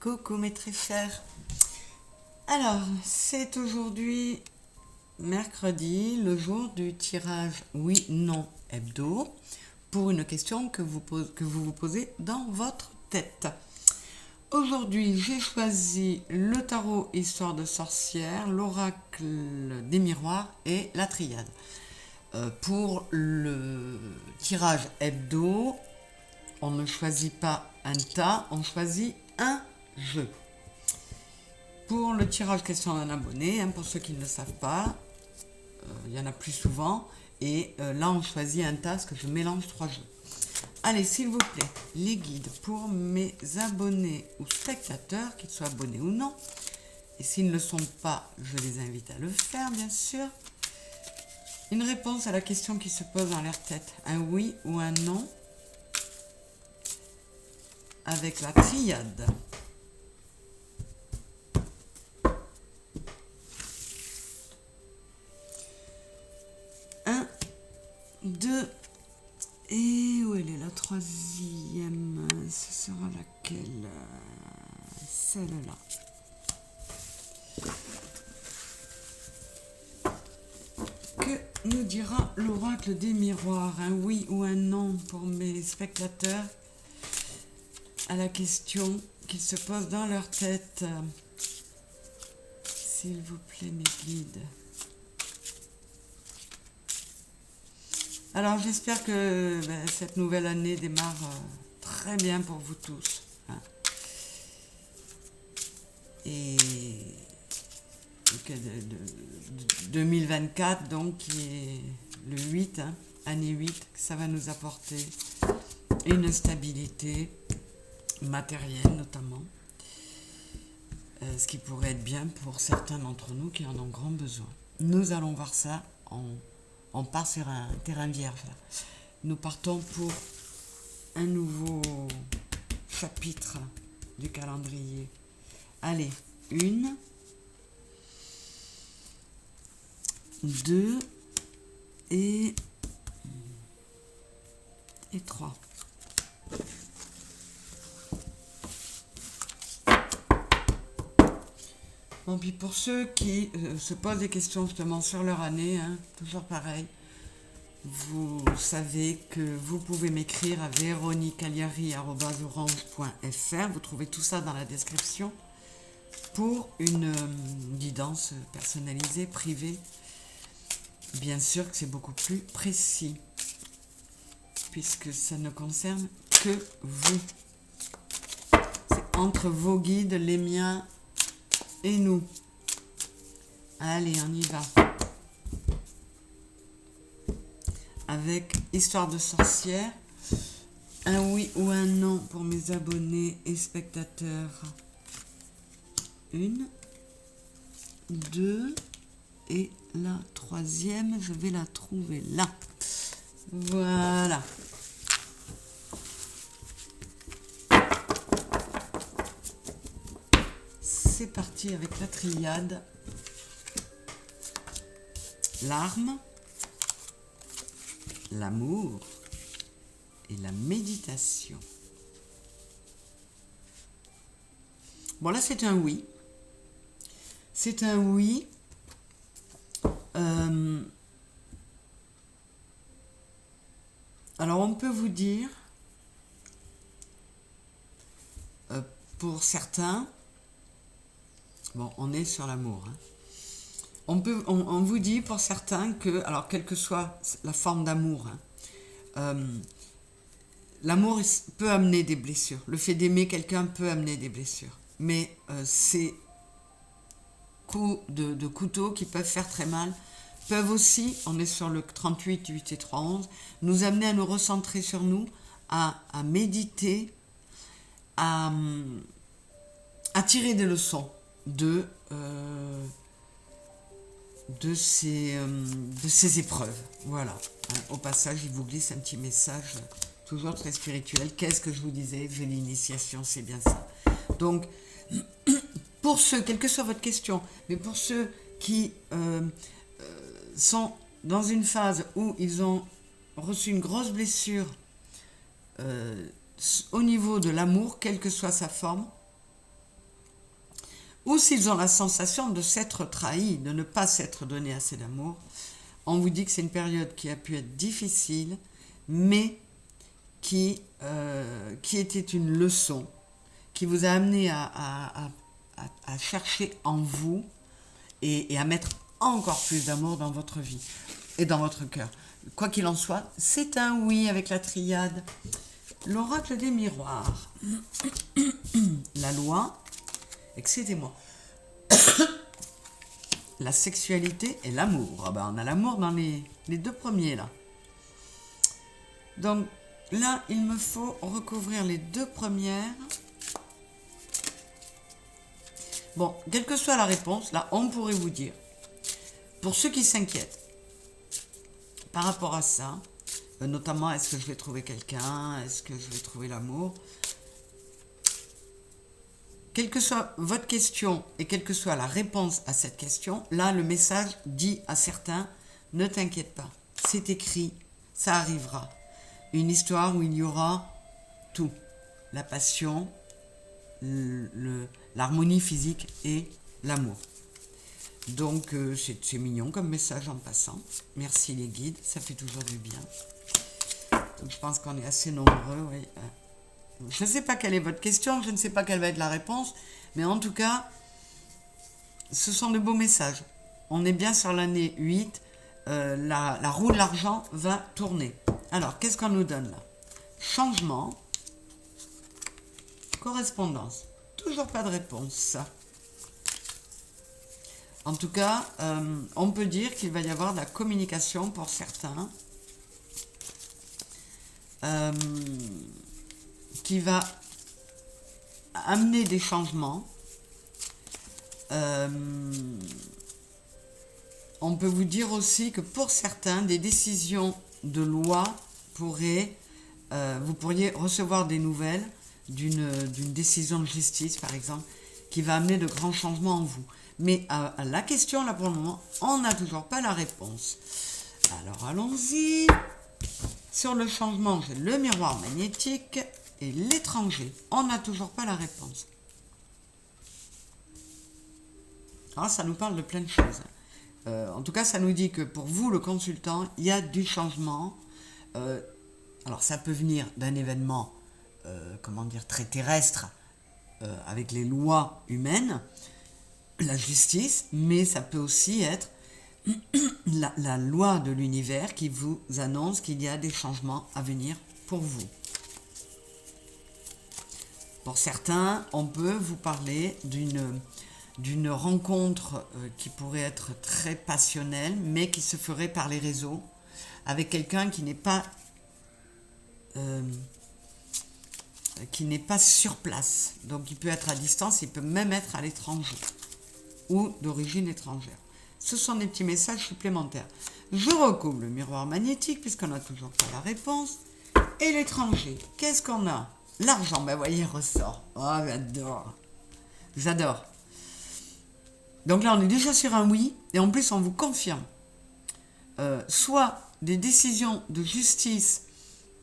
Coucou mes très chers. Alors, c'est aujourd'hui mercredi, le jour du tirage oui-non hebdo, pour une question que vous vous posez dans votre tête. Aujourd'hui, j'ai choisi le tarot Histoire de sorcière, l'oracle des miroirs et la triade. Pour le tirage hebdo, on ne choisit pas un tas, on choisit un jeu. Pour le tirage question d'un abonné, pour ceux qui ne le savent pas, il y en a plus souvent, et là on choisit un tas parce que je mélange 3 jeux. Allez, s'il vous plaît, les guides pour mes abonnés ou spectateurs, qu'ils soient abonnés ou non, et s'ils ne le sont pas, je les invite à le faire bien sûr. Une réponse à la question qui se pose dans leur tête, un oui ou un non, avec la triade. 1, 2, et où elle est la troisième? Ce sera laquelle? Celle-là. Que nous dira l'oracle des miroirs? Un oui ou un non pour mes spectateurs à la question qu'ils se posent dans leur tête. S'il vous plaît, mes guides. Alors j'espère que cette nouvelle année démarre très bien pour vous tous. Et que 2024, donc, qui est le 8, année 8, ça va nous apporter une stabilité matérielle notamment. Ce qui pourrait être bien pour certains d'entre nous qui en ont grand besoin. Nous allons voir ça on part sur un terrain vierge. Là. Nous partons pour un nouveau chapitre du calendrier. Allez, 1, 2 et 3. Bon, puis pour ceux qui se posent des questions justement sur leur année, toujours pareil, vous savez que vous pouvez m'écrire à veronicagliari@orange.fr. Vous trouvez tout ça dans la description pour une guidance personnalisée, privée. Bien sûr que c'est beaucoup plus précis, puisque ça ne concerne que vous. C'est entre vos guides, les miens et nous. Allez, on y va. Avec Histoire de sorcière, un oui ou un non pour mes abonnés et spectateurs. 1, 2, et la troisième, je vais la trouver là. Voilà. C'est parti avec la triade. L'arme, l'amour et la méditation. Bon, là, c'est un oui. C'est un oui. Alors, on peut vous dire, pour certains, bon, on est sur l'amour. On vous dit pour certains que, alors quelle que soit la forme d'amour, l'amour peut amener des blessures. Le fait d'aimer quelqu'un peut amener des blessures. Mais ces coups de couteau qui peuvent faire très mal peuvent aussi, on est sur le 38, 8 et 3, 11, nous amener à nous recentrer sur nous, à méditer, à tirer des leçons de ces épreuves. Voilà. Au passage, il vous glisse un petit message, toujours très spirituel. Qu'est-ce que je vous disais? J'ai l'initiation, c'est bien ça. Donc, pour ceux, quelle que soit votre question, mais pour ceux qui sont dans une phase où ils ont reçu une grosse blessure au niveau de l'amour, quelle que soit sa forme, ou s'ils ont la sensation de s'être trahis, de ne pas s'être donné assez d'amour, on vous dit que c'est une période qui a pu être difficile, mais qui était une leçon, qui vous a amené à chercher en vous et à mettre encore plus d'amour dans votre vie et dans votre cœur. Quoi qu'il en soit, c'est un oui avec la triade. L'oracle des miroirs. La loi, excusez-moi. La sexualité et l'amour. Ah ben, on a l'amour dans les deux premiers là. Donc là, il me faut recouvrir les deux premières. Bon, quelle que soit la réponse, là, on pourrait vous dire, pour ceux qui s'inquiètent par rapport à ça, notamment, est-ce que je vais trouver quelqu'un, est-ce que je vais trouver l'amour, quelle que soit votre question et quelle que soit la réponse à cette question, là, le message dit à certains, ne t'inquiète pas, c'est écrit, ça arrivera. Une histoire où il y aura tout, la passion, l'harmonie physique et l'amour. Donc c'est mignon comme message en passant. Merci les guides, ça fait toujours du bien. Donc, je pense qu'on est assez nombreux. Oui. Je ne sais pas quelle est votre question, je ne sais pas quelle va être la réponse, mais en tout cas, ce sont de beaux messages. On est bien sur l'année 8, la roue de l'argent va tourner. Alors, qu'est-ce qu'on nous donne là? Changement, correspondance. Toujours pas de réponse. En tout cas, on peut dire qu'il va y avoir de la communication pour certains, qui va amener des changements. On peut vous dire aussi que pour certains, des décisions de loi pourraient, vous pourriez recevoir des nouvelles d'une décision de justice, par exemple, qui va amener de grands changements en vous. Mais à la question, là, pour le moment, on n'a toujours pas la réponse. Alors, allons-y. Sur le changement, j'ai le miroir magnétique et l'étranger. On n'a toujours pas la réponse. Alors, ça nous parle de plein de choses. En tout cas, ça nous dit que pour vous, le consultant, il y a du changement. Alors, ça peut venir d'un événement, comment dire, très terrestre, avec les lois humaines, la justice, mais ça peut aussi être la loi de l'univers qui vous annonce qu'il y a des changements à venir pour vous. Pour certains, on peut vous parler d'une rencontre qui pourrait être très passionnelle, mais qui se ferait par les réseaux, avec quelqu'un qui n'est pas sur place. Donc il peut être à distance, il peut même être à l'étranger ou d'origine étrangère. Ce sont des petits messages supplémentaires. Je recouvre le miroir magnétique puisqu'on n'a toujours pas la réponse. Et l'étranger, qu'est-ce qu'on a? L'argent, ben voyez, il ressort. Oh, j'adore. J'adore. Donc là, on est déjà sur un oui, et en plus, on vous confirme. Soit des décisions de justice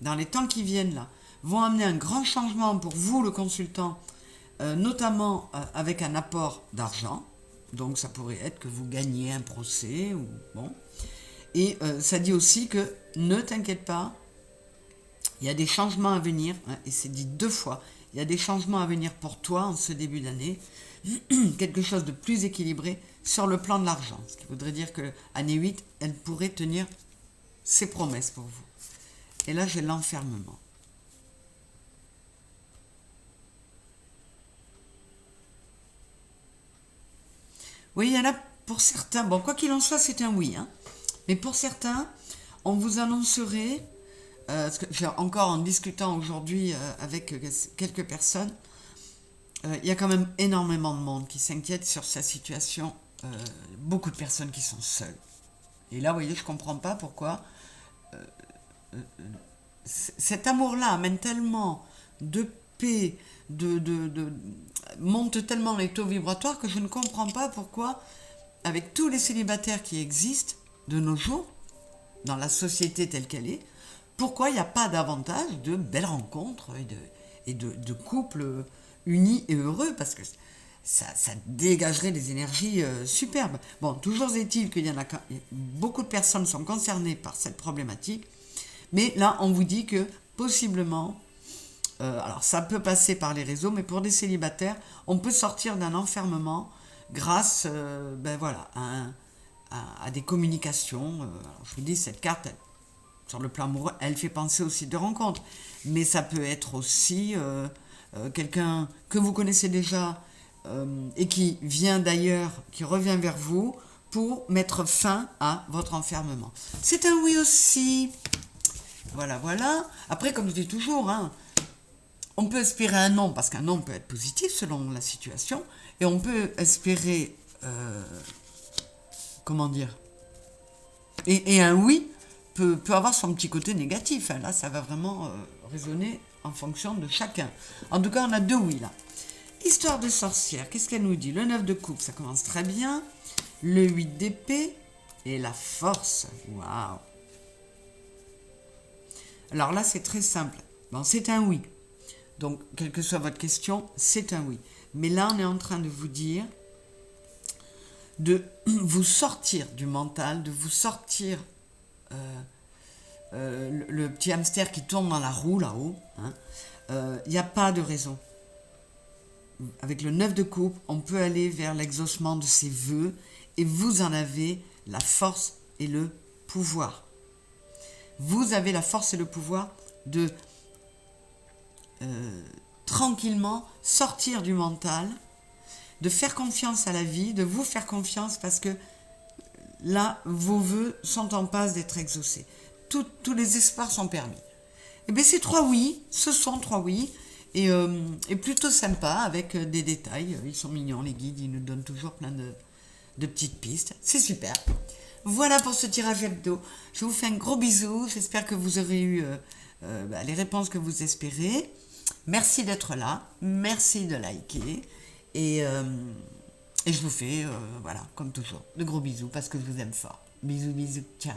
dans les temps qui viennent là vont amener un grand changement pour vous, le consultant, notamment avec un apport d'argent. Donc ça pourrait être que vous gagnez un procès ou bon. Et ça dit aussi que ne t'inquiète pas, il y a des changements à venir, hein, et c'est dit 2 fois. Il y a des changements à venir pour toi en ce début d'année, quelque chose de plus équilibré sur le plan de l'argent. Ce qui voudrait dire que l'année 8, elle pourrait tenir ses promesses pour vous. Et là, j'ai l'enfermement. Oui, il y en a pour certains, bon, quoi qu'il en soit, c'est un oui, hein, mais pour certains, on vous annoncerait, parce que j'ai encore en discutant aujourd'hui avec quelques personnes, il y a quand même énormément de monde qui s'inquiète sur sa situation, beaucoup de personnes qui sont seules. Et là, vous voyez, je ne comprends pas pourquoi cet amour-là amène tellement de paix, monte tellement les taux vibratoires que je ne comprends pas pourquoi, avec tous les célibataires qui existent de nos jours, dans la société telle qu'elle est, pourquoi il n'y a pas davantage de belles rencontres et de couples unis et heureux, parce que ça dégagerait des énergies superbes. Bon, toujours est-il qu'il y en a beaucoup de personnes sont concernées par cette problématique, mais là, on vous dit que possiblement, alors ça peut passer par les réseaux, mais pour des célibataires, on peut sortir d'un enfermement grâce voilà, à des communications. Alors, je vous dis, cette carte, sur le plan amoureux, elle fait penser aussi de rencontres, mais ça peut être aussi quelqu'un que vous connaissez déjà et qui vient d'ailleurs, qui revient vers vous pour mettre fin à votre enfermement. C'est un oui aussi. Voilà, voilà. Après, comme je dis toujours, hein, on peut espérer un non, parce qu'un non peut être positif selon la situation, et on peut espérer, comment dire, et un oui peut avoir son petit côté négatif. Hein. Là, ça va vraiment résonner en fonction de chacun. En tout cas, on a 2 oui là. Histoire de sorcière, qu'est-ce qu'elle nous dit? Le 9 de coupe, ça commence très bien. Le 8 d'épée et la force. Waouh! Alors là, c'est très simple. Bon, c'est un oui. Donc, quelle que soit votre question, c'est un oui. Mais là, on est en train de vous dire de vous sortir du mental, de vous sortir le petit hamster qui tourne dans la roue là-haut. Il n'y a pas de raison. Avec le 9 de coupe, on peut aller vers l'exaucement de ses vœux et vous en avez la force et le pouvoir. Vous avez la force et le pouvoir de tranquillement sortir du mental, de faire confiance à la vie, de vous faire confiance parce que là, vos vœux sont en passe d'être exaucés. Tous les espoirs sont permis. Et bien, ces 3 oui, ce sont 3 oui, et plutôt sympa avec des détails. Ils sont mignons, les guides, ils nous donnent toujours plein de petites pistes. C'est super. Voilà pour ce tirage hebdo. Je vous fais un gros bisou. J'espère que vous aurez eu les réponses que vous espérez. Merci d'être là. Merci de liker. Et je vous fais, voilà, comme toujours, de gros bisous parce que je vous aime fort. Bisous, bisous. Ciao.